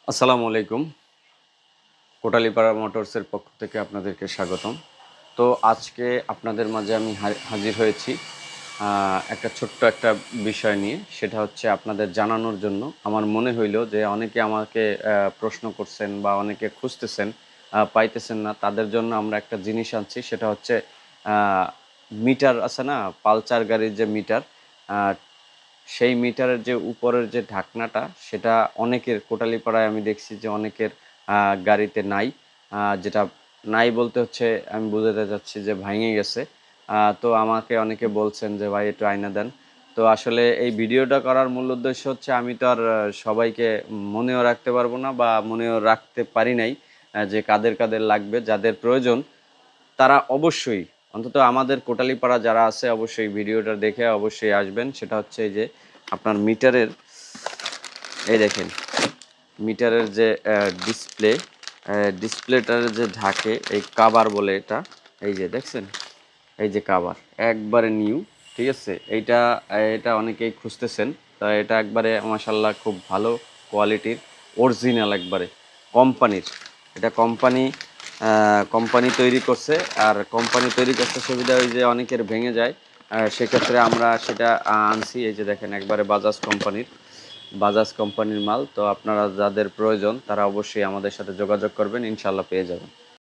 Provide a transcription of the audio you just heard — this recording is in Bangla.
আসসালামু আলাইকুম। কোটালীপাড়া মোটরসের পক্ষ থেকে আপনাদেরকে স্বাগতম। তো আজকে আপনাদের মাঝে আমি হাজির হয়েছি একটা ছোট্ট একটা বিষয় নিয়ে। সেটা হচ্ছে আপনাদের জানানোর জন্য। আমার মনে হইল যে অনেকে আমাকে প্রশ্ন করছেন বা অনেকে খুঁজতেছেন, পাইতেছেন না। তাদের জন্য আমরা একটা জিনিস আনছি। সেটা হচ্ছে আ মিটার আছে না? পালসার গাড়ির যে মিটার, আ সেই মিটারের যে উপরের যে ঢাকনাটা সেটা অনেকের কোটালীপাড়ায় আমি দেখছি যে অনেকের গাড়িতে নাই। যেটা নাই বলতে হচ্ছে আমি বুঝাতে চাচ্ছি যে ভাঙে গেছে। তো আমাকে অনেকে বলছেন যে ভাই একটু আইনা দেন। তো আসলে এই ভিডিওটা করার মূল উদ্দেশ্য হচ্ছে আমি তো আর সবাইকে মনেও রাখতে পারবো না বা মনেও রাখতে পারি নাই যে কাদের লাগবে। যাদের প্রয়োজন তারা অবশ্যই অন্তত আমাদের কোটালীপাড়া যারা আছে অবশ্যই ভিডিওটা দেখে অবশ্যই আসবেন। সেটা হচ্ছে এই যে আপনার মিটারের, এই দেখেন মিটারের যে ডিসপ্লে, ডিসপ্লেটার যে ঢাকে এই কাভার বলে এটা, এই যে দেখছেন, এই যে কাভার একবারে নিউ, ঠিক আছে। এটা অনেকেই খুঁজতেছেন। তা এটা একবারে মাশাল্লাহ খুব ভালো কোয়ালিটির, অরিজিনাল একবারে কোম্পানির। এটা কোম্পানি তৈরি করছে। আর কোম্পানি তৈরি করতে সুবিধা ওই যে অনেকের ভেঙে যায়, সেক্ষেত্রে আমরা সেটা আনছি। এই যে দেখেন একবারে বাজাজ কোম্পানির মাল। তো আপনারা যাদের প্রয়োজন তারা অবশ্যই আমাদের সাথে যোগাযোগ করবেন, ইনশাল্লাহ পেয়ে যাবেন।